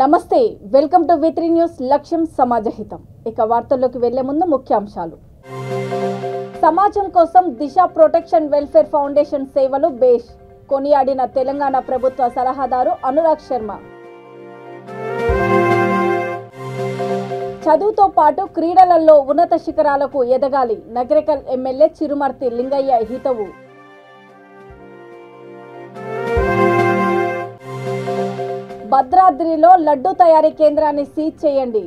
నమస్తే welcome to V3 news లక్ష్యం సమాజహితం ఇక వార్తల్లోకి వెళ్లే ముందు ముఖ్యాంశాలు సమాజం కోసం దిశ ప్రొటెక్షన్ వెల్ఫేర్ ఫౌండేషన్ సేవలు బేష్ కొనియాడిన తెలంగాణ ప్రభుత్వ సలహాదారు అనురాగ్ శర్మ చదువుతో పాటు క్రీడలలో ఉన్నత శిఖరాలకు ఎదగాలి నగరికల్ ఎమ్మెల్యే చిరుమర్తి లింగయ్య హితవు భద్రాద్రిలో లడ్డు తయారీ కేంద్రాన్ని సీజ్ చేయండి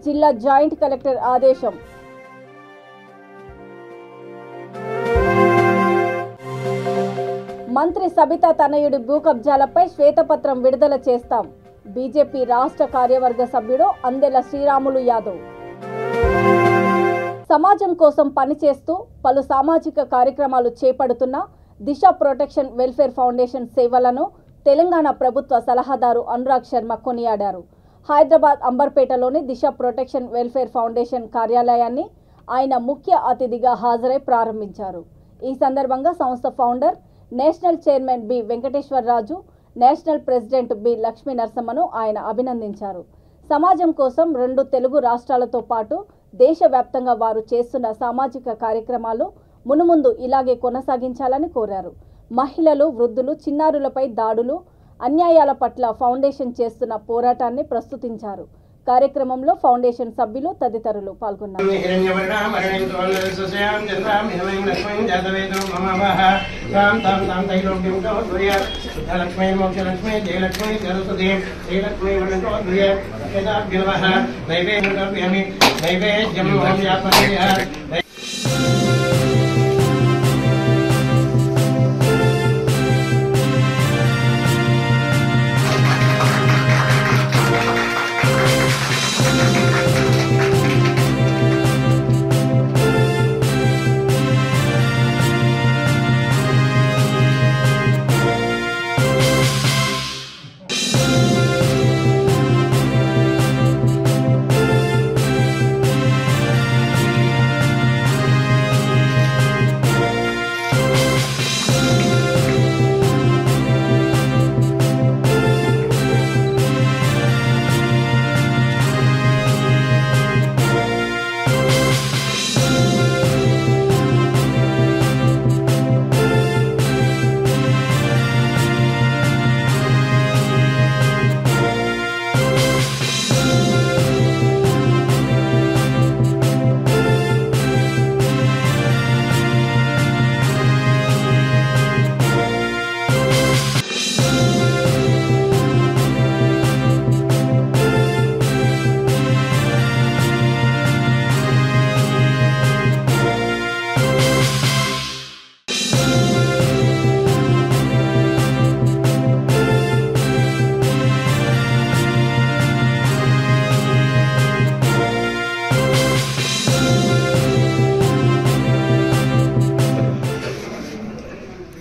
జిల్లా జాయింట్ కలెక్టర్ ఆదేశం మంత్రి సబితా తనయుడి భూ కబ్జాలపై శ్వేతపత్రం విడుదల చేస్తాం బీజేపీ రాష్ట్ర కార్యవర్గ సభ్యుడు అందెల శ్రీరాములు యాదవ్ సమాజం కోసం పనిచేస్తూ పలు సామాజిక కార్యక్రమాలు చేపడుతున్న దిశ ప్రొటెక్షన్ వెల్ఫేర్ ఫౌండేషన్ సేవలను తెలంగాణ ప్రభుత్వ సలహాదారు అనురాగ్ శర్మ కొనియాడారు హైదరాబాద్ అంబర్పేటలోని దిశ ప్రొటెక్షన్ వెల్ఫేర్ ఫౌండేషన్ కార్యాలయాన్ని ఆయన ముఖ్య అతిథిగా హాజరై ప్రారంభించారు ఈ సందర్భంగా సంస్థ founder national chairman B Venkateswararaju national president B Lakshmi నరసమ్మను ఆయన అభినందించారు సమాజం కోసం 2 తెలుగు రాష్ట్రాలతో పాటు దేశవ్యాప్తంగా వారు చేస్తున్న సామాజిక కార్యక్రమాలు మునుముందు ఇలాగే కొనసాగించాలని కోరారు మహిళలు వృద్ధులు చిన్నారులపై దాడులు అన్యాయాల పట్ల ఫౌండేషన్ చేస్తున్న పోరాటాన్ని ప్రస్తుతించారు కార్యక్రమంలో ఫౌండేషన్ సభ్యులు తదితరులు పాల్గొన్నారు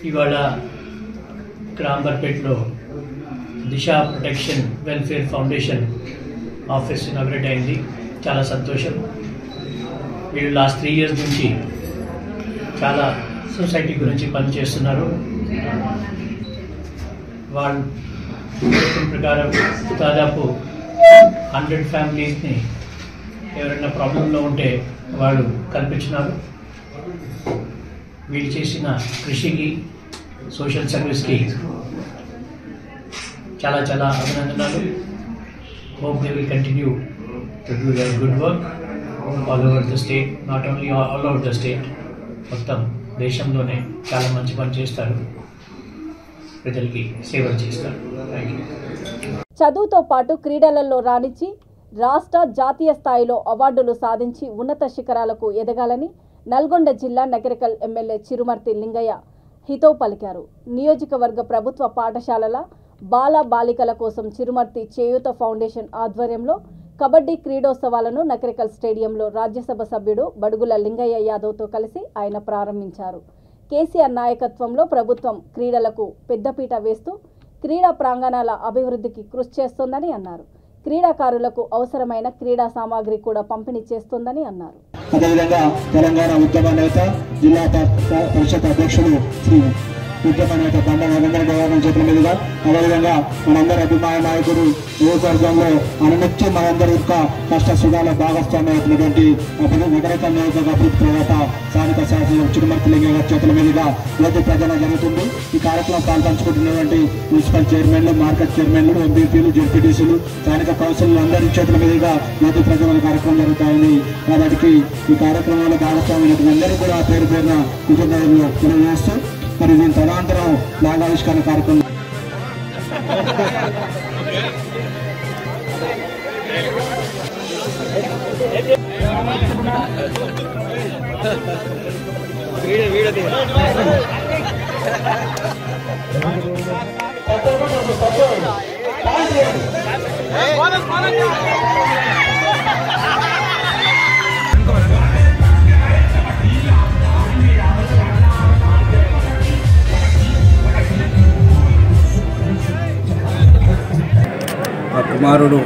ఇవాళ అంబర్పేటలో Disha protection welfare foundation office inaugurate అయింది చాలా సంతోషం వీళ్ళు లాస్ట్ 3 years నుంచి చాలా సొసైటీ గురించి పనిచేస్తున్నారు వాళ్ళ ప్రకారం దాదాపు 100 ఫ్యామిలీస్ని ఎవరైనా ప్రాబ్లంలో ఉంటే వాళ్ళు కల్పించినారు వీళ్ళు చేసిన కృషికి సోషల్ సర్వీస్కి చాలా చాలా అభినందనలు hope they will continue to do their good work all over the state not only all over the state మొత్తం దేశంలోనే చాలా మంచి పని చేస్తారు ప్రజలకి సేవలు చేస్తారు థ్యాంక్ యూ చదువుతో పాటు క్రీడలలో రాణించి రాష్ట్ర జాతీయ స్థాయిలో అవార్డులు సాధించి ఉన్నత శిఖరాలకు ఎదగాలని నల్గొండ జిల్లా నగరికల్ ఎమ్మెల్యే చిరుమర్తి లింగయ్య హితవు పలికారు నియోజకవర్గ ప్రభుత్వ పాఠశాలల బాల బాలికల కోసం చిరుమర్తి చేయూత ఫౌండేషన్ ఆధ్వర్యంలో కబడ్డీ క్రీడోత్సవాలను నగరికల్ స్టేడియంలో రాజ్యసభ సభ్యుడు బడుగుల లింగయ్య యాదవ్తో కలిసి ఆయన ప్రారంభించారు కేసీఆర్ నాయకత్వంలో ప్రభుత్వం క్రీడలకు పెద్దపీట వేస్తూ క్రీడా ప్రాంగణాల అభివృద్ధికి కృషి చేస్తోందని అన్నారు క్రీడాకారులకు అవసరమైన క్రీడా సామాగ్రి కూడా పంపిణీ చేస్తుందని అన్నారు. అదేవిధంగా తెలంగాణ ఉద్యమ నేత జిల్లా పరిషత్ అధ్యక్షులు శ్రీ ఉద్యమ నేత బండ నరేంద్ర గౌరవం చేతుల మీదుగా, అదేవిధంగా మనందరి అభిమాన నాయకుడు నియోజకవర్గంలో అనునిత్యం మనందరి యొక్క కష్ట సుఖాల భాగస్వామ్యం అవుతున్నటువంటి నగరక నియోజక అభివృద్ధి ప్రదాత స్థానిక శాసన చిరుమర్తి లింగయ్య గారి చేతుల మీదుగా జ్యోతి ప్రజల జరుగుతుంది. ఈ కార్యక్రమం పాల్పంచుకుంటున్నటువంటి మున్సిపల్ చైర్మన్లు, మార్కెట్ చైర్మన్లు, ఎంపీపీలు, జెడ్పీటీసీలు, స్థానిక కౌన్సిల్ అందరి చేతుల మీదుగా జ్యోతి ప్రజల కార్యక్రమం జరుగుతాయని, కాబట్టి ఈ కార్యక్రమంలో భాగస్వామ్యం అందరూ కూడా పేరు పేరున కృతజ్ఞతలు తెలియజేస్తూ మరి దీని తదనంతరం నాగావిష్కరణ కార్యక్రమం కుమారుడు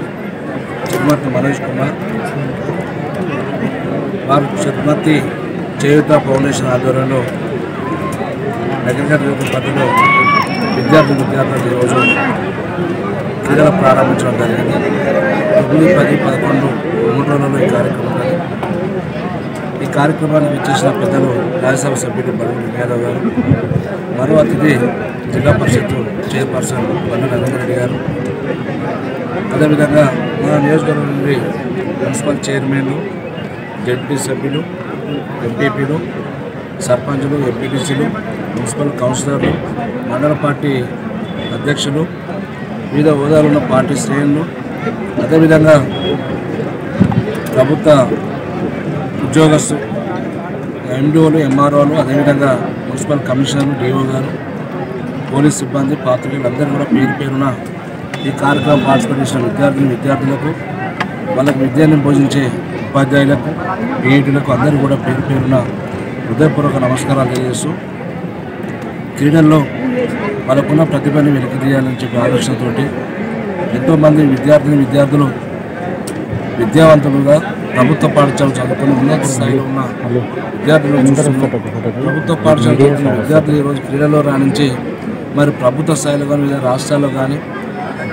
చిరుమర్తి మనోజ్ కుమార్ వారు చిరుమర్తి చేయూత ఫౌండేషన్ ఆధ్వర్యంలో నగరగడ్డ పద్ధతిలో విద్యార్థులు ఈరోజు క్రీడలు ప్రారంభించడం జరిగింది. 9, 10, 11 3 రోజుల్లో ఈ కార్యక్రమం ఉంది. ఈ కార్యక్రమానికి ఇచ్చేసిన పెద్దలు రాజ్యసభ సభ్యులు బడుగుల యాదవ్ గారు, మరో అతిథి జిల్లా పరిషత్ చైర్పర్సన్ బండ నరేంద్ర రెడ్డి గారు, అదేవిధంగా మన నియోజకవర్గం నుండి మున్సిపల్ చైర్మన్లు, జెడ్పీ సభ్యులు, ఎంపీపీలు, సర్పంచులు, ఎంపీటీసీలు, మున్సిపల్ కౌన్సిలర్లు, మండల పార్టీ అధ్యక్షులు, వివిధ హోదాలు ఉన్న పార్టీ శ్రేణులు, అదేవిధంగా ప్రభుత్వ ఉద్యోగస్తులు, ఎండిఓలు, ఎంఆర్ఓలు, అదేవిధంగా మున్సిపల్ కమిషనర్లు, డిఓ గారు, పోలీస్ సిబ్బంది, పాత్రికేయులు అందరూ కూడా పేరు పేరున ఈ కార్యక్రమం పార్టిసిపేట్ చేసిన విద్యార్థులకు, వాళ్ళకి విద్యను బోధించే ఉపాధ్యాయులకు, పీఈటీలకు అందరూ కూడా పేరు పేరున హృదయపూర్వక నమస్కారాలు తెలియజేస్తూ, క్రీడల్లో వాళ్ళకున్న ప్రతిభని వెలికి తీయాలని చెప్పి ఆలోచనతోటి ఎంతోమంది విద్యార్థులు విద్యావంతులుగా ప్రభుత్వ పాఠశాల చదువుకుని ఉన్నత స్థాయిలో ఉన్న విద్యార్థులు చూస్తున్నారు. ప్రభుత్వ పాఠశాల చదువుకున్న విద్యార్థులు ఈరోజు క్రీడల్లో రాణించి మరి ప్రభుత్వ స్థాయిలో కానీ వివిధ రాష్ట్రాల్లో కానీ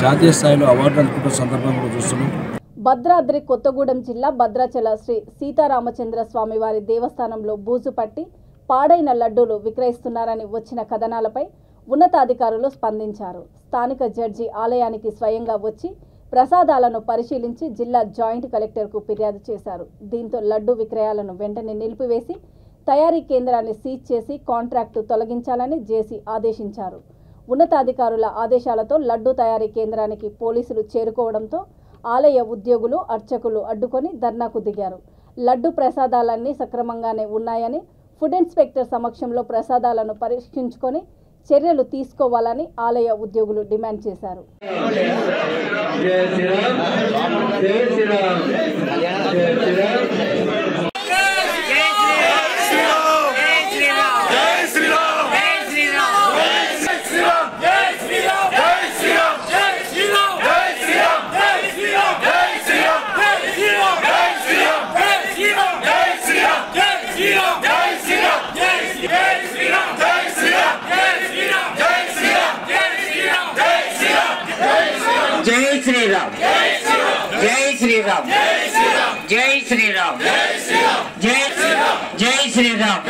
జాతీయ స్థాయిలో అవార్డు అందుకుంటున్న సందర్భంలో చూస్తున్నాం. భద్రాద్రి కొత్తగూడెం జిల్లా భద్రాచల శ్రీ సీతారామచంద్ర స్వామి వారి దేవస్థానంలో బూజు పట్టి పాడైన లడ్డూలు విక్రయిస్తున్నారని వచ్చిన కథనాలపై ఉన్నతాధికారులు స్పందించారు. స్థానిక జడ్జి ఆలయానికి స్వయంగా వచ్చి ప్రసాదాలను పరిశీలించి జిల్లా జాయింట్ కలెక్టర్కు ఫిర్యాదు చేశారు. దీంతో లడ్డూ విక్రయాలను వెంటనే నిలిపివేసి తయారీ కేంద్రాన్ని సీజ్ చేసి కాంట్రాక్టు తొలగించాలని జేసీ ఆదేశించారు. ఉన్నతాధికారుల ఆదేశాలతో లడ్డూ తయారీ కేంద్రానికి పోలీసులు చేరుకోవడంతో ఆలయ ఉద్యోగులు, అర్చకులు అడ్డుకొని ధర్నాకు దిగారు. లడ్డు ప్రసాదాలన్నీ సక్రమంగానే ఉన్నాయని, ఫుడ్ ఇన్స్పెక్టర్ సమక్షంలో ప్రసాదాలను పరీక్షించుకొని చర్యలు తీసుకోవాలని ఆలయ ఉద్యోగులు డిమాండ్ చేశారు. श्रीराम जय श्रीराम जय जय श्रीराम जय श्रीराम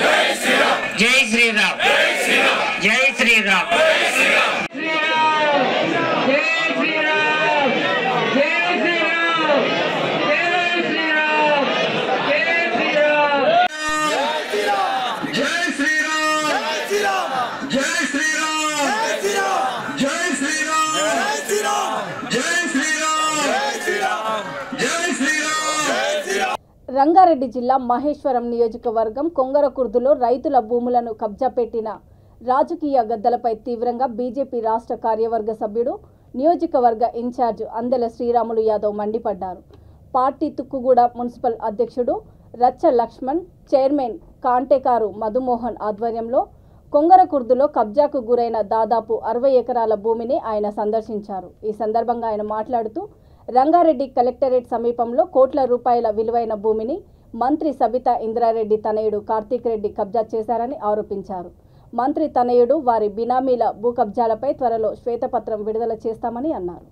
जय श्रीराम రంగారెడ్డి జిల్లా మహేశ్వరం నియోజకవర్గం కొంగరకుర్దులో రైతుల భూములను కబ్జా పెట్టిన రాజకీయ గద్దలపై తీవ్రంగా బీజేపీ రాష్ట్ర కార్యవర్గ సభ్యుడు, నియోజకవర్గ ఇన్ఛార్జ్ అందెల శ్రీరాములు యాదవ్ మండిపడ్డారు. పార్టీ తుక్కుగూడ మున్సిపల్ అధ్యక్షుడు రచ్చ లక్ష్మణ్, చైర్మన్ కాంటేకారు మధుమోహన్ ఆధ్వర్యంలో కొంగరకుర్దులో కబ్జాకు గురైన దాదాపు 60 ఎకరాల భూమిని ఆయన సందర్శించారు. ఈ సందర్భంగా ఆయన మాట్లాడుతూ రంగారెడ్డి కలెక్టరేట్ సమీపంలో కోట్ల రూపాయల విలువైన భూమిని మంత్రి సబితా ఇంద్రారెడ్డి తనయుడు కార్తీక్ రెడ్డి కబ్జా చేశారని ఆరోపించారు. మంత్రి తనయుడు వారి బినామీల భూ కబ్జాలపై త్వరలో శ్వేతపత్రం విడుదల చేస్తామని అన్నారు.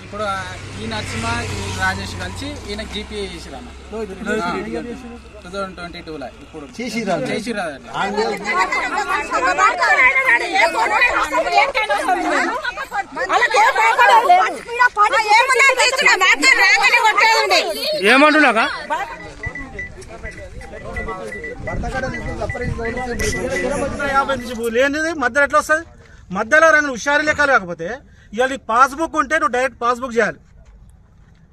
ఇప్పుడు ఈ నరసింహ ఈ రాజేష్ కలిసి ఈయన జీపీ చేసిరా 2022లో ఇప్పుడు చేసిరా ఏమంటున్నాగా లేనిది మధ్యలో ఎట్లా వస్తుంది? మధ్యలో రంగు హుషారు లెక్కలు కాకపోతే ఇవాళ పాస్బుక్ ఉంటే నువ్వు డైరెక్ట్ పాస్బుక్ చేయాలి.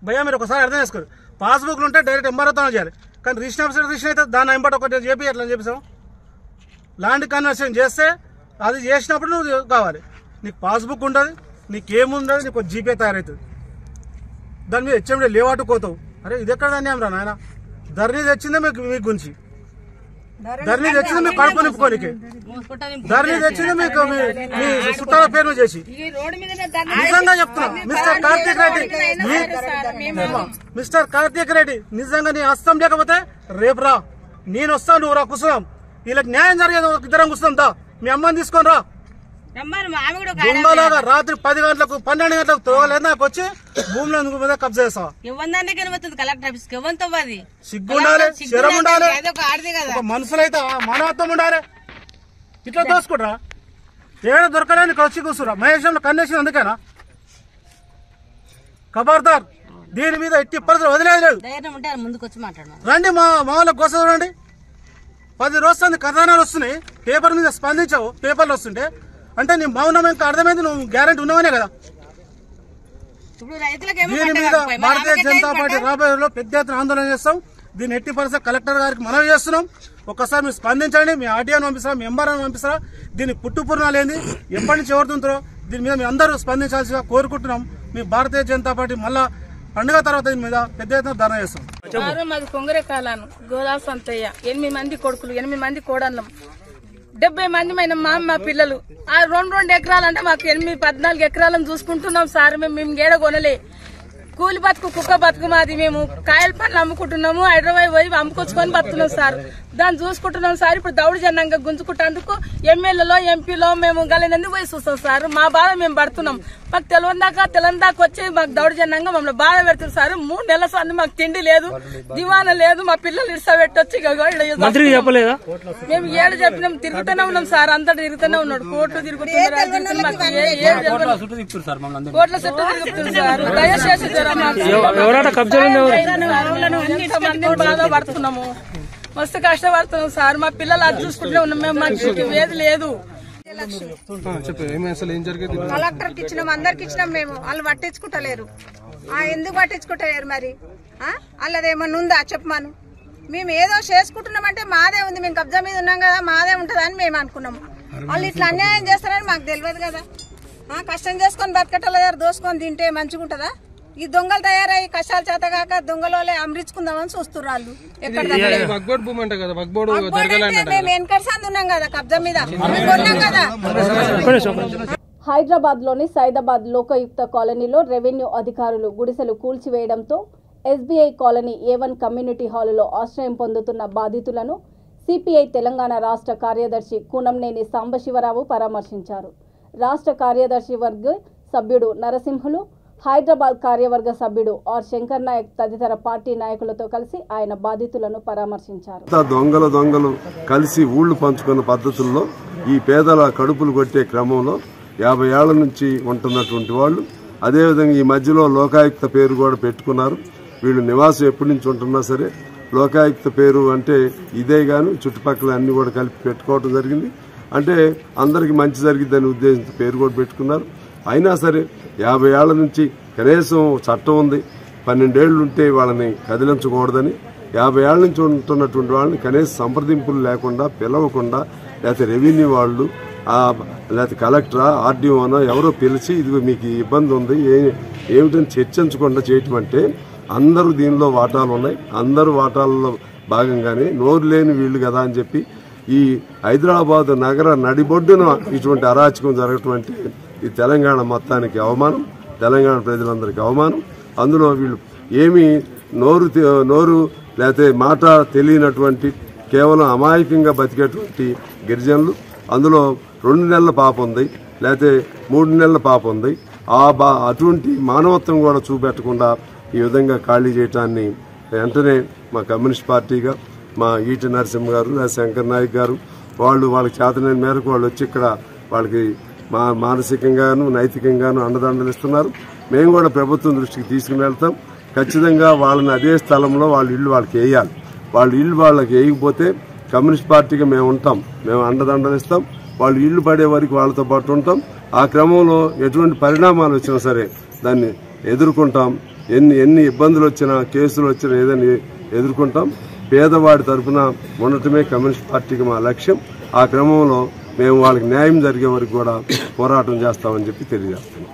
భయ్యా మీరు ఒకసారి అర్థం చేసుకోరు. పాస్బుక్లు ఉంటే డైరెక్ట్ ఎంఆర్ఓతో చేయాలి. కానీ రిజిస్టర్ ఆఫీసర్ రిజిస్టర్ అయితే దాని ఎంబటి ఒకటి చెప్పి ఎట్లా చెప్పేసాం. ల్యాండ్ కన్వర్షన్ చేస్తే అది చేసినప్పుడు నువ్వు కావాలి. నీకు పాస్బుక్ ఉండదు, నీకేముండదు, నీకు జీపే తయారవుతుంది. దాని మీద హెచ్ఎండి లేవాటు కోతావు. అరే ఇది ఎక్కడ దాన్ని ఏమరా నాయన? ధరణి తెచ్చిందే మీకు గురించి, ధరణి తెచ్చింది మీకు కడుపు నింపుకోనికి, ధరణి తెచ్చింది మీకు మీ చుట్టాల పేరు చేసి. నిజంగా చెప్తున్నా మిస్టర్ కార్తీక్ రెడ్డి నిజంగా నీ హస్తం లేకపోతే రేపు రా, నేను వస్తాను, నువ్వు రా, కూర్చున్నాం. వీళ్ళకి న్యాయం జరిగేది ఇద్దరం కూర్చున్నాం. దా మీ అమ్మని తీసుకొని రా. దొంగలాగా రాత్రి 10 గంటలకు 12 గంటలకు తోగలేదు నాకు వచ్చి భూముల మీద కబ్జా చేస్తావా? సిగ్గుండాలి, శరం ఉండాలి, మనుషులైతే మానవత్వం ఉండాలి. ఇట్లా దోసుకుంటారా? ఏడ దొరకలేని వచ్చి కూర్చురా. మహేశ్వరంలో కన్నేసింది అందుకేనా? ఖబర్దార్, దీని మీద ఎట్టి పరిస్థితులు వదిలేదు లేదు. రండి మా వాళ్ళకి గోస చూడండి. 10 రోజులు కథనాలు వస్తున్నాయి, పేపర్ మీద స్పందించావు, పేపర్లు వస్తుంటే అంటే నీ మౌనం ఇంకా అర్థమైంది, నువ్వు గ్యారెంటీ ఉన్నవనే కదా. దీని మీద భారతీయ జనతా పార్టీ రాబోయేలో పెద్ద ఎత్తున ఆందోళన చేస్తాం. దీన్ని ఎట్టి పరిస్థితి కలెక్టర్ గారికి మనవి చేస్తున్నాం. ఒక్కసారి మీరు స్పందించండి. మీ ఆర్టీఓని పంపిస్తారా, మీ ఎంఆర్ఓని పంపిస్తారా? దీన్ని పుట్టుపురునాలేంది, ఎప్పటి నుంచి ఎవరుతుంటారో దీని మీద మీ అందరూ స్పందించాల్సిగా కోరుకుంటున్నాం. మీ భారతీయ జనతా పార్టీ మళ్ళా పండుగ తర్వాత దీని మీద పెద్ద ఎత్తున ధర్నా చేస్తాం. మాది కొంగరే కాలాను గోదా సంతయ్య, 8 మంది కొడుకులు, 8 మంది కోడళ్ళం, 70 మంది మా పిల్లలు. ఆ 2 ఎకరాలు అంటే మాకు 14 ఎకరాలను చూసుకుంటున్నాం సార్. మేము గేడ కొనలే, కూలి బతుకు కుక్క బతుకు మాది. మేము కాయల పండ్లు అమ్ముకుంటున్నాము, హైదరాబాద్ పోయి అమ్ముకొచ్చుకొని బతున్నాం సార్. దాన్ని చూసుకుంటున్నాం సార్. ఇప్పుడు దౌర్జన్యంగా గుంజుకుంటేందుకు ఎమ్మెల్యేలో ఎంపీలో మేము గలనంది పోయి చూస్తాం సార్. మా బాధ మేము పడుతున్నాం. మాకు తెలంగాణ వచ్చి మాకు దౌర్జన్యంగా మమ్మల్ని బాధ పెడుతుంది సార్. 3 నెలల సార్లు మాకు తిండి లేదు, దివానా లేదు. మా పిల్లలు ఇడిసబెట్టొచ్చి మేము ఏడు చెప్పినాం, తిరుగుతూనే ఉన్నాం సార్. అంతా తిరుగుతూనే ఉన్నాడు, కోర్టు తిరుగుతున్నారు, కోట్ల చుట్టూ తిరుగుతుంది సార్. దయచేసి బాధపడుతున్నాము, మస్తు కష్టపడుతున్నాం సార్. మా పిల్లలు అది చూసుకుంటే ఉన్నాం. మేము మాకు ఏది లేదు. కలెక్టర్ కి ఇచ్చినాం, అందరికి ఇచ్చినాం. మేము వాళ్ళు పట్టించుకుంటలేరు. ఎందుకు పట్టించుకుంటలేరు మరి? వాళ్ళదేమన్నా ఉందా చెప్పమాను. మేము ఏదో చేసుకుంటున్నామంటే మాదే ఉంది, మేము కబ్జా మీద ఉన్నాం కదా, మాదే ఉంటదని మేము అనుకున్నాము. వాళ్ళు ఇట్లా అన్యాయం చేస్తారని మాకు తెలియదు కదా. కష్టం చేసుకొని బతకటల దగ్గర దోసుకొని తింటే మంచిగా ఉంటదా? ఈ దొంగలు తయారయ్యి కష్టాలు చేతగాక దొంగలోనే అమరించుకుందామని చూస్తున్నారు వాళ్ళు. ఎక్కడ మేము వెనకసారి ఉన్నాం కదా కబ్జా మీద, కొన్నాం కదా. హైదరాబాద్ లోని సైదాబాద్ లోకయుక్త కాలనీలో రెవెన్యూ అధికారులు గుడిసెలు కూల్చివేయడంతో ఎస్బీఐ కాలనీ A1 కమ్యూనిటీ హాలులో ఆశ్రయం పొందుతున్న బాధితులను సిపిఐ తెలంగాణ రాష్ట్ర కార్యదర్శి కూనంనేని సాంబశివరావు పరామర్శించారు. రాష్ట్ర కార్యదర్శి వర్గ సభ్యుడు నరసింహులు, హైదరాబాద్ కార్యవర్గ సభ్యుడు ఆర్ శంకర్ నాయక్ తదితర పార్టీ నాయకులతో కలిసి ఆయన బాధితులను పరామర్శించారు. దొంగలు కలిసి ఊళ్లు పంచుకున్న పద్ధతుల్లో ఈ పేదల కడుపులు కొట్టే క్రమంలో 50 ఏళ్ల నుంచి ఉంటున్నటువంటి వాళ్ళు, అదేవిధంగా ఈ మధ్యలో లోకాయుక్త పేరు కూడా పెట్టుకున్నారు. వీళ్ళు నివాసం ఎప్పటి నుంచి ఉంటున్నా సరే లోకాయుక్త పేరు అంటే ఇదే గాను చుట్టుపక్కల అన్ని కూడా కలిపి పెట్టుకోవడం జరిగింది. అంటే అందరికి మంచి జరిగిద్దని ఉద్దేశంతో పేరు కూడా పెట్టుకున్నారు. అయినా సరే 50 ఏళ్ల నుంచి కనీసం చట్టం ఉంది, 12 ఏళ్లు ఉంటే వాళ్ళని కదిలించకూడదని, 50 ఏళ్ల నుంచి ఉంటున్నటువంటి వాళ్ళని కనీసం సంప్రదింపులు లేకుండా పిలవకుండా, లేకపోతే రెవెన్యూ వాళ్ళు లేకపోతే కలెక్టరా ఆర్డీఓనా ఎవరో పిలిచి ఇది మీకు ఇబ్బంది ఉంది ఏమిటని చర్చించకుండా చేయటం అంటే అందరూ దీనిలో వాటాలు ఉన్నాయి. అందరూ వాటాలలో భాగంగానే నోరు లేని వీళ్ళు కదా అని చెప్పి ఈ హైదరాబాద్ నగర నడిబొడ్డున ఇటువంటి అరాచకం జరగటం అంటే ఈ తెలంగాణ మొత్తానికి అవమానం, తెలంగాణ ప్రజలందరికీ అవమానం. అందులో వీళ్ళు ఏమీ నోరు లేకపోతే మాట తెలియనటువంటి కేవలం అమాయకంగా బతికేటువంటి గిరిజనులు. అందులో 2 నెలల పాప ఉంది, లేకపోతే 3 నెలల పాప ఉంది. అటువంటి మానవత్వం కూడా చూపెట్టకుండా ఈ విధంగా ఖాళీ చేయటాన్ని వెంటనే మా కమ్యూనిస్ట్ పార్టీగా మా ఈటి నరసింహ గారు, శంకర్ నాయక్ గారు వాళ్ళకి చేతనైన మేరకు వాళ్ళు వచ్చి ఇక్కడ వాళ్ళకి మానసికంగాను నైతికంగాను అండదండలు ఇస్తున్నారు. మేము కూడా ప్రభుత్వం దృష్టికి తీసుకుని వెళ్తాం. ఖచ్చితంగా వాళ్ళని అదే స్థలంలో వాళ్ళ ఇల్లు వాళ్ళకి వేయాలి. వాళ్ళ ఇల్లు వాళ్ళకి వేయకపోతే కమ్యూనిస్ట్ పార్టీగా మేము ఉంటాం, మేము అండదండలు ఇస్తాం. వాళ్ళు ఇల్లు పడే వరకు వాళ్ళతో పాటు ఉంటాం. ఆ క్రమంలో ఎటువంటి పరిణామాలు వచ్చినా సరే దాన్ని ఎదుర్కొంటాం. ఎన్ని ఇబ్బందులు వచ్చినా, కేసులు వచ్చినా ఏదైనా ఎదుర్కొంటాం. పేదవాడి తరఫున ఉండటమే కమ్యూనిస్ట్ పార్టీకి మా లక్ష్యం. ఆ క్రమంలో మేము వాళ్ళకి న్యాయం జరిగే వరకు కూడా పోరాటం చేస్తామని చెప్పి తెలియజేస్తున్నాం.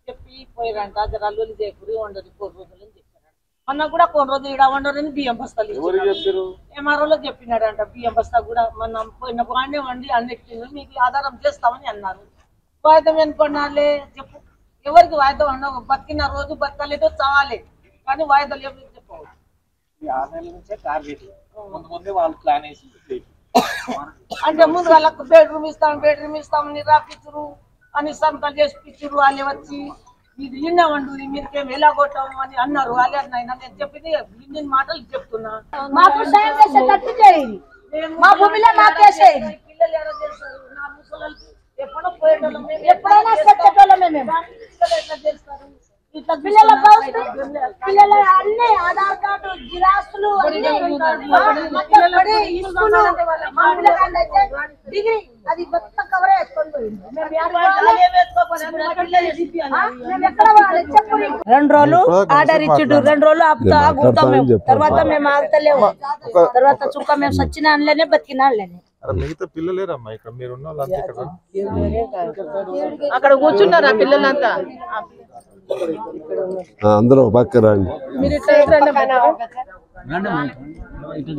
చెప్పి పోయారంట జరాలు చేయకూరి వండరు 4 రోజులు అని చెప్పారు. మొన్న కూడా కొన్ని రోజులు ఇక్కడ వండరని బియ్యం బస్తాలు ఇచ్చారు. ఎంఆర్ఓలో చెప్పినాడంట బియ్యం బస్తా కూడా మొన్న పోయిన బాగానే వండి అన్నిటికీ మీకు ఆధారం చేస్తామని అన్నారు. వాయిదం ఎన్నుకున్నాలే చెప్పు, ఎవరికి వాయిదం అన్నావు? బతికిన రోజు బతకలేదో చావాలి, కానీ వాయిదాలు ఎవరికి చెప్పవచ్చు. 6 నెలల నుంచే టార్గెట్ ముందు వాళ్ళు ప్లాన్ వేసి అంటే ముందు వాళ్ళకు బెడ్రూమ్ ఇస్తామని రాపించరు అని సంతకాలు చేసి పిచ్చురు. వాళ్ళే వచ్చి ఇది ఇన్న వండు మీరుకేం ఎలా కొట్టాము అని అన్నారు. వాళ్ళే అన్న నేను చెప్పింది ఇన్ని మాటలు చెప్తున్నా. మాకు సాయం చేసేటట్టు చేయండి, మా భూమిలో మాకేసేయండి. పిల్లలు ఎలా చేస్తారు? నా ముసలి ఎప్పుడో పోయేటోళ్ళం, ఎప్పుడైనా సచ్చేటోళ్ళమే మేము. ఎట్లా చేస్తారు? పిల్లల పిల్లల అన్ని ఆధార్ కార్డు జిరాక్సులు డిగ్రీ అది మొత్తం కవరే వేసుకొని పోయింది. 2 రోజులు ఆర్డర్ ఇచ్చిండు, 2 రోజులు ఆగుతాం మేము. తర్వాత మేము ఆగుతలేము. తర్వాత చుక్క మేము సచ్చిన అనలేనే బతికిన అనలేనే. మిగతా పిల్లలేరమ్మా ఇక్కడ మీరు ఉన్న వాళ్ళంతా అక్కడ కూర్చున్నారా పిల్లలంతా? అందరూ పక్క రండి.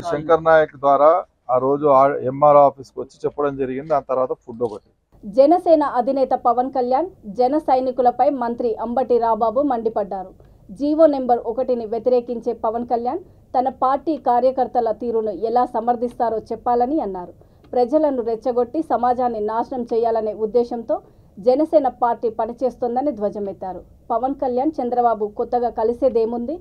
శంకర్ నాయక్ ద్వారా ఆ రోజు ఎంఆర్ఓ ఆఫీస్కి వచ్చి చెప్పడం జరిగింది. ఆ తర్వాత ఫుడ్ ఒకటి. జనసేన అధినేత పవన్ కళ్యాణ్ జన సైనికులపై మంత్రి అంబటి రాంబాబు మండిపడ్డారు. జీవో నెంబర్ 1ని వ్యతిరేకించే పవన్ కళ్యాణ్ తన పార్టీ కార్యకర్తల తీరును ఎలా సమర్థిస్తారో చెప్పాలని అన్నారు. ప్రజలను రెచ్చగొట్టి సమాజాన్ని నాశనం చేయాలనే ఉద్దేశంతో జనసేన పార్టీ పనిచేస్తోందని ధ్వజమెత్తారు. పవన్ కళ్యాణ్ చంద్రబాబు కొత్తగా కలిసేదేముంది,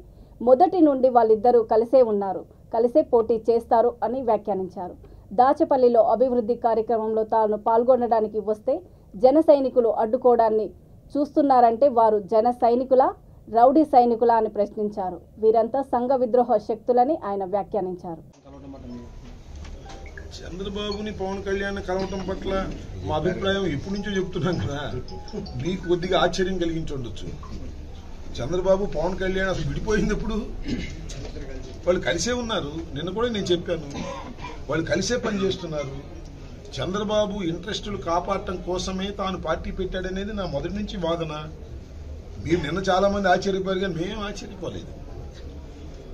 మొదటి నుండి వాళ్ళిద్దరూ కలిసే ఉన్నారు, కలిసే పోటీ చేస్తారు అని వ్యాఖ్యానించారు. దాచపల్లిలో అభివృద్ధి కార్యక్రమంలో తాను పాల్గొనడానికి వస్తే జన సైనికులు అడ్డుకోవడాన్ని చూస్తున్నారంటే వారు జన సైనికులా, రౌడీ సైనికులా అని ప్రశ్నించారు. వీరంతా సంఘ విద్రోహ శక్తులని ఆయన వ్యాఖ్యానించారు. చంద్రబాబుని పవన్ కళ్యాణ్ కలవటం పట్ల మా అభిప్రాయం ఎప్పటి నుంచో చెప్తున్నాం కదా, మీకు కొద్దిగా ఆశ్చర్యం కలిగించి ఉండొచ్చు. చంద్రబాబు పవన్ కళ్యాణ్ అసలు విడిపోయింది ఎప్పుడు? వాళ్ళు కలిసే ఉన్నారు. నిన్న కూడా నేను చెప్పాను, వాళ్ళు కలిసే పనిచేస్తున్నారు. చంద్రబాబు ఇంట్రెస్టులు కాపాడటం కోసమే తాను పార్టీ పెట్టాడనేది నా మొదటి నుంచి వాదన. మీరు నిన్న చాలా మంది ఆశ్చర్యపోయారు, కానీ మేము ఆశ్చర్యపోలేదు.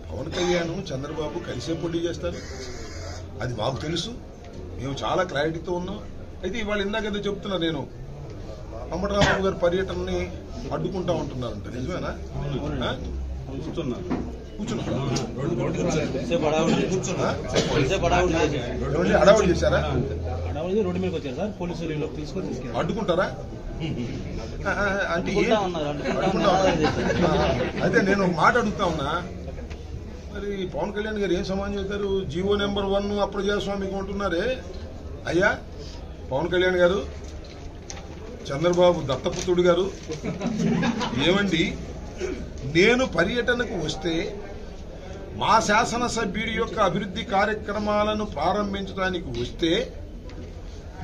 పవన్ కళ్యాణ్ చంద్రబాబు కలిసే పోటీ చేస్తారు, అది మాకు తెలుసు. మేము చాలా క్లారిటీతో ఉన్నాం. అయితే ఇవాళ ఇందాకైతే చెప్తున్నా, నేను అంబటరాంబాబు గారి పర్యటనని అడ్డుకుంటా ఉంటున్నారంట. నిజమేనా? అడవాడు చేశారా? అడ్డుకుంటారా? అంటే అయితే నేను ఒక మాట అడుగుతా ఉన్నా, మరి పవన్ కళ్యాణ్ గారు ఏం సమాధానం చెప్తారు? GO number 1 అప్రజాస్వామికం అంటున్నారే. అయ్యా పవన్ కళ్యాణ్ గారు, చంద్రబాబు దత్తపుత్రుడు గారు, ఏమండి, నేను పర్యటనకు వస్తే మా శాసనసభ్యుడి యొక్క అభివృద్ధి కార్యక్రమాలను ప్రారంభించడానికి వస్తే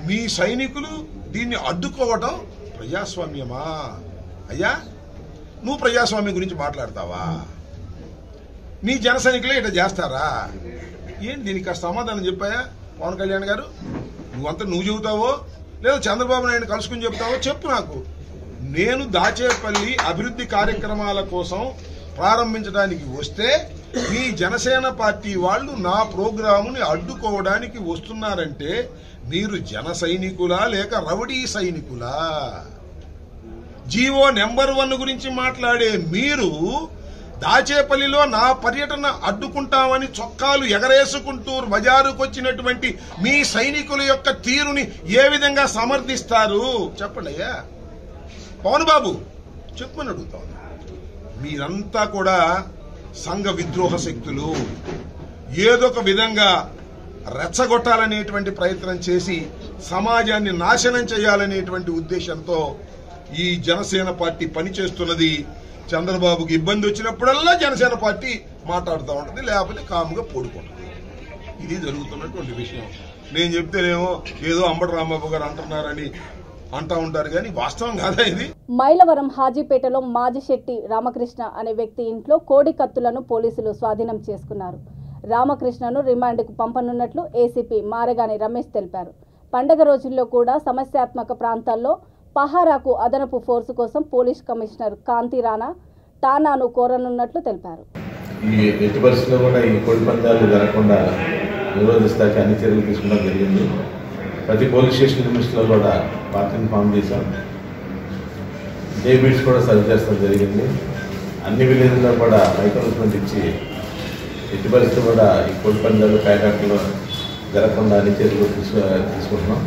మీ సైనికులు దీన్ని అడ్డుకోవడం ప్రజాస్వామ్యమా? అయ్యా నువ్వు ప్రజాస్వామ్యం గురించి మాట్లాడతావా? మీ జన సైనికులే ఇట్లా చేస్తారా? ఏంటి దీనికి సమాధానం చెప్పాయా పవన్ కళ్యాణ్ గారు? నువ్వు చెబుతావో లేదా చంద్రబాబు నాయుడు కలుసుకుని చెబుతావో చెప్పు నాకు. నేను దాచేపల్లి అభివృద్ధి కార్యక్రమాల కోసం ప్రారంభించడానికి వస్తే మీ జనసేన పార్టీ వాళ్ళు నా ప్రోగ్రాముని అడ్డుకోవడానికి వస్తున్నారంటే మీరు జన సైనికులా లేక రౌడీ సైనికులా? జీవో నెంబర్ 1 గురించి మాట్లాడే మీరు దాచేపల్లిలో నా పర్యటన అడ్డుకుంటామని చొక్కాలు ఎగరేసుకుంటూ బజారుకు వచ్చినటువంటి మీ సైనికుల యొక్క తీరుని ఏ విధంగా సమర్థిస్తారు చెప్పండి అయ్యా. పవన్ బాబు చెప్పమని అడుగుతాను. మీరంతా కూడా సంఘ విద్రోహ శక్తులు, ఏదో ఒక విధంగా రెచ్చగొట్టాలనేటువంటి ప్రయత్నం చేసి సమాజాన్ని నాశనం చేయాలనేటువంటి ఉద్దేశంతో ఈ జనసేన పార్టీ పనిచేస్తున్నది. చంద్రబాబుకి ఇబ్బంది వచ్చినప్పుడల్లా జనసేన పార్టీ మాట్లాడుతూ ఉంటుంది, లేకపోతే కాముగా పడుకుంటుంది. ఇది జరుగుతున్నటువంటి విషయం. నేను చెప్తేనేమో ఏదో అంబటి రాంబాబు గారు అంటున్నారని అంటా ఉంటారు, కానీ వాస్తవం కాదా ఇది? మైలవరం హాజీపేటలో మాజిశెట్టి రామకృష్ణ అనే వ్యక్తి ఇంట్లో కోడి కత్తులను పోలీసులు స్వాధీనం చేసుకున్నారు. రామకృష్ణను రిమాండ్కు పంపనున్నట్లు ఏసీపీ మారగాని రమేష్ తెలిపారు. పండగ రోజుల్లో కూడా సమస్యాత్మక ప్రాంతాల్లో పహారాకు అదనపు ఫోర్సు కోసం పోలీస్ కమిషనర్ కాంతి రాణా టానాను కోరనున్నట్లు తెలిపారు. ఈ ఎట్టి పరిస్థితుల్లో కూడా ఈ కోడి పందాలు జరగకుండా నిరోధిస్తానికి అన్ని చర్యలు తీసుకోవడం జరిగింది. ప్రతి పోలీస్ స్టేషన్ లిమిట్స్లో కూడా పార్టీని ఫామ్ చేశాం. డే బీట్స్ కూడా సర్వ్ చేస్తాం జరిగింది. అన్ని విలేజ్లో కూడా మైక్రోస్మెంట్ ఇచ్చి ఎట్టి పరిస్థితులు కూడా ఈ కోడి పందాలు ప్యాకెట్లు జరగకుండా అన్ని చర్యలు తీసుకుంటున్నాం.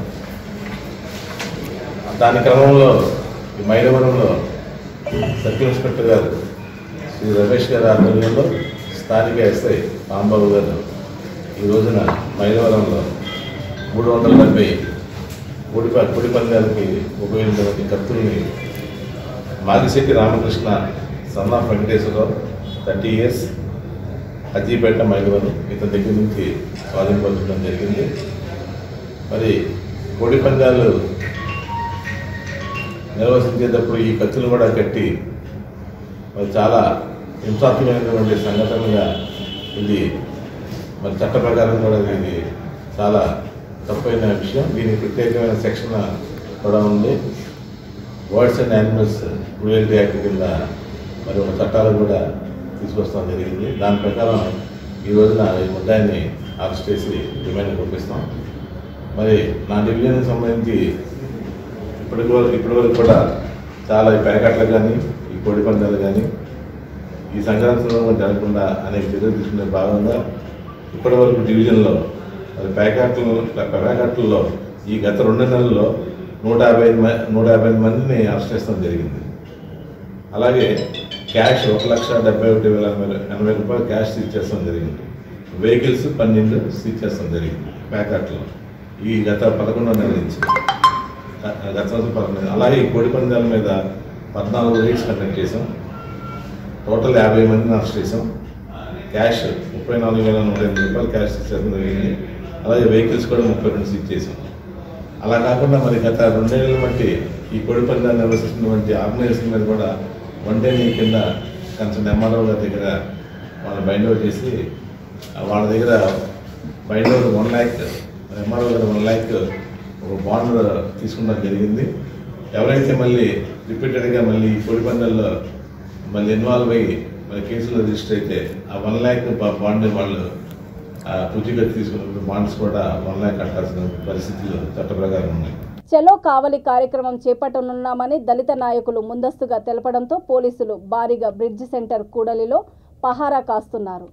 దాని క్రమంలో ఈ మైలవరంలో సర్కిల్ ఇన్స్పెక్టర్ గారు శ్రీ రమేష్ గారి ఆధ్వర్యంలో స్థానిక ఎస్ఐ రాంబాబు గారు ఈ రోజున మైలవరంలో 370 కోడి పందాలకి ఉపయోగించిన కత్తుల్ని Madisetti Ramakrishna son of Venkateswararao 30 years Ajjipeta Mylavaram ఇతని దగ్గర నుంచి స్వాధీనపరచడం జరిగింది. మరి కోడి పందాలు నిర్వహించేటప్పుడు ఈ కత్తులు కూడా కట్టి మరి చాలా హింసాత్మకమైనటువంటి సంఘటనగా ఇది మరి చట్ట ప్రకారం కూడా ఇది చాలా తప్పైన విషయం. దీనికి ప్రత్యేకమైన సెక్షన్ కూడా ఉంది. Birds and animals cruelty act కింద మరి ఒక చట్టాలు కూడా తీసుకొస్తాం జరిగింది. దాని ప్రకారం ఈ రోజున ఈ ముద్దాయిని అరెస్ట్ చేసి రిమాండ్ పంపిస్తాం. మరి నా డివిజన్కి సంబంధించి ఇప్పటి వరకు కూడా చాలా ఈ ప్యాకెట్లు కానీ ఈ కోడి పందాలు కానీ ఈ సంక్రాంతిలో జరగకుండా అనేక చర్యలు తీసుకునే భాగంగా ఇప్పటి వరకు డివిజన్లో మరి ప్యాకెట్లలో ఈ గత 2 నెలల్లో 150 మందిని అరెస్ట్ చేస్తాం జరిగింది. అలాగే క్యాష్ 1,71,80,80 రూపాయలు క్యాష్ సీజ్ చేస్తాం జరిగింది. వెహికల్స్ 12 సీజ్ చేస్తాం జరిగింది ప్యాకెట్లో ఈ గత 11వ నెల నుంచి. అలాగే ఈ కోడి పందాల మీద 14 రైడ్స్ కండక్ట్ చేసాం. టోటల్ 50 మందిని అరెస్ట్ చేసాం. క్యాష్ 34,108 రూపాయలు క్యాష్ సీజ్ చేయడం జరిగింది. అలాగే వెహికల్స్ కూడా 32 సీజ్ చేసాం. అలా కాకుండా మరి గత 2 ఏళ్ళ బట్టి ఈ కోడి పందాలు నిర్వహిస్తున్నటువంటి ఆర్గనైజేషన్ మీద కూడా 1 day కింద కన్సర్న్ ఎంఆర్ఓ గారి దగ్గర వాళ్ళు బైండ్ అవుట్ చేసి వాళ్ళ దగ్గర బైండ్ అవుట్ 1 lakh ఎంఆర్ఓ గారు 1 lakh ఒక బాండ్ తీసుకున్నది జరిగింది. ఎవరైతే మళ్ళీ రిపీటెడ్గా మళ్ళీ కోడి పందాల్లో మళ్ళీ ఇన్వాల్వ్ అయ్యి మళ్ళీ కేసులో రిజిస్టర్ అయితే ఆ 1 lakh బాండ్ వాళ్ళు పూర్తిగా తీసుకున్న బాండ్స్ కూడా 1 lakh కట్టాల్సిన పరిస్థితులు చట్ట ప్రకారం ఉన్నాయి. చలో కావలి కార్యక్రమం చేపట్టనున్నామని దళిత నాయకులు ముందస్తుగా తెలపడంతో పోలీసులు భారీగా బ్రిడ్జ్ సెంటర్ కూడలిలో పహారా కాస్తున్నారు.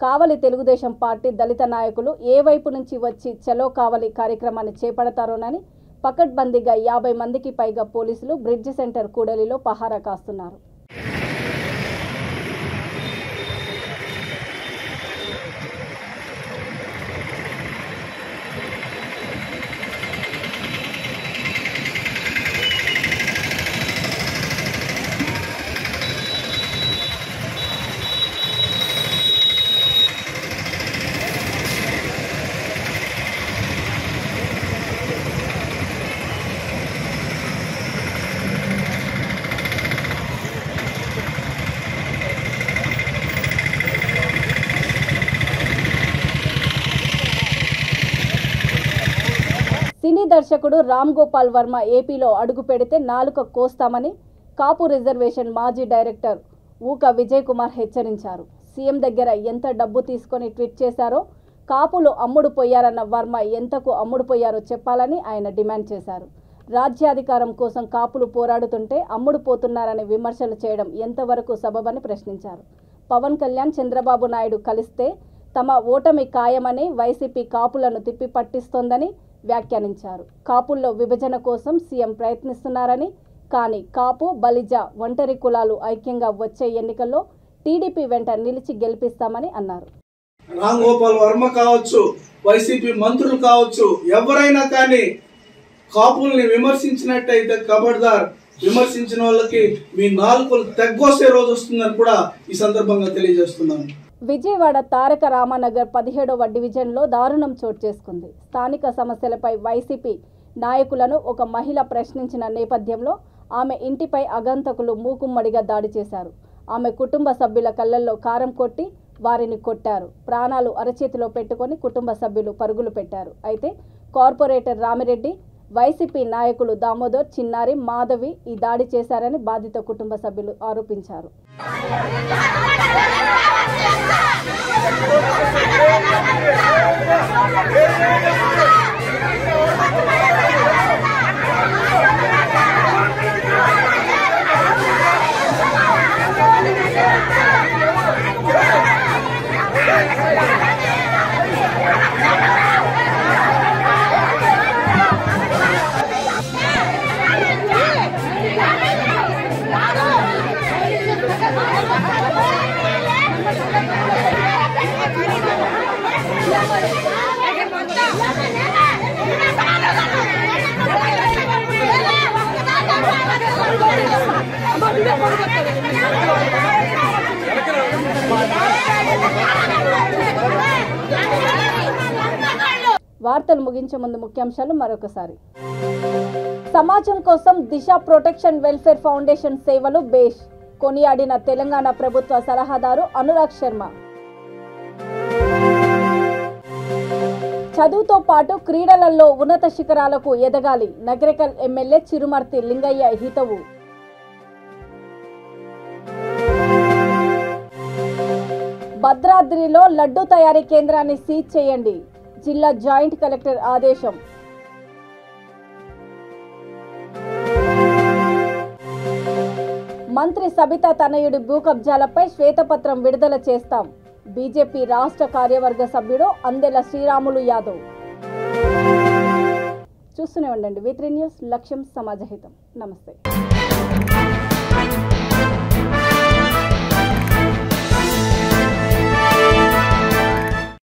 కావలి తెలుగుదేశం పార్టీ దళిత నాయకులు ఏ వైపు నుంచి వచ్చి చలో కావలి కార్యక్రమాన్ని చేపడతారోనని పకడ్బందీగా 50 మందికి పైగా పోలీసులు బ్రిడ్జ్ సెంటర్ కూడలిలో పహారా కాస్తున్నారు. సినీ దర్శకుడు రామ్ గోపాల్ వర్మ ఏపీలో అడుగు పెడితే నాలుక కోస్తామని కాపు రిజర్వేషన్ మాజీ డైరెక్టర్ ఊక విజయ్ కుమార్ హెచ్చరించారు. సీఎం దగ్గర ఎంత డబ్బు తీసుకొని ట్వీట్ చేశారో, కాపులు అమ్ముడు పోయారన్న వర్మ ఎంతకు అమ్ముడు పోయారో చెప్పాలని ఆయన డిమాండ్ చేశారు. రాజ్యాధికారం కోసం కాపులు పోరాడుతుంటే అమ్ముడు పోతున్నారని విమర్శలు చేయడం ఎంతవరకు సబబని ప్రశ్నించారు. పవన్ కళ్యాణ్, చంద్రబాబు నాయుడు కలిస్తే తమ ఓటమి ఖాయమని వైసీపీ కాపులను తిప్పి పట్టిస్తోందని వ్యాఖ్యానించారు. కాపుల్లో విభజన కోసం సీఎం ప్రయత్నిస్తున్నారని, కానీ కాపు, బలిజ, ఒంటరి కులాలు ఐక్యంగా వచ్చే ఎన్నికల్లో టీడీపీ వెంట నిలిచి గెలిపిస్తామని అన్నారు. రామ్ గోపాల్ వర్మ కావచ్చు, వైసీపీ మంత్రులు కావచ్చు, ఎవరైనా కానీ కాపుల్ని విమర్శించినట్టయితే ఖబర్దార్, విమర్శించిన వాళ్ళకి మీ నాలుకలు తెగ్గొసే రోజు వస్తుందని కూడా ఈ సందర్భంగా తెలియజేస్తున్నాను. విజయవాడ తారక రామానగర్ 17వ డివిజన్లో దారుణం చోటు చేసుకుంది. స్థానిక సమస్యలపై వైసీపీ నాయకులను ఒక మహిళ ప్రశ్నించిన నేపథ్యంలో ఆమె ఇంటిపై అగంతకులు మూకుమ్మడిగా దాడి చేశారు. ఆమె కుటుంబ సభ్యుల కళ్ళల్లో కారం కొట్టి వారిని కొట్టారు. ప్రాణాలు అరచేతిలో పెట్టుకొని కుటుంబ సభ్యులు పరుగులు పెట్టారు. అయితే కార్పొరేటర్ రామిరెడ్డి, వైసీపీ నాయకులు దామోదర్, చిన్నారి, మాధవి ఈ దాడి చేశారని బాధిత కుటుంబ సభ్యులు ఆరోపించారు. వార్తలు ముగించే ముందు ముఖ్యాంశాలు మరొకసారి. సమాజం కోసం దిశ ప్రొటెక్షన్ వెల్ఫేర్ ఫౌండేషన్ సేవలు బేష్ కొనియాడిన తెలంగాణ ప్రభుత్వ సలహాదారు అనురాగ్ శర్మ. చదువుతో పాటు క్రీడలలో ఉన్నత శిఖరాలకు ఎదగాలి, నగరికల్ ఎమ్మెల్యే చిరుమర్తి లింగయ్య హితవు. భద్రాద్రిలో లడ్డూ తయారీ కేంద్రాన్ని సీజ్ చేయండి, జిల్లా జాయింట్ కలెక్టర్ ఆదేశం. మంత్రి సబితా తనయుడి భూ కబ్జాలపై శ్వేతపత్రం విడుదల చేస్తాం, బీజేపీ రాష్ట్ర కార్యవర్గ సభ్యుడు అందెల శ్రీరాములు యాదవ్. చూస్తూనే ఉండండి V3 న్యూస్, లక్ష్యం సమాజహితం. నమస్తే.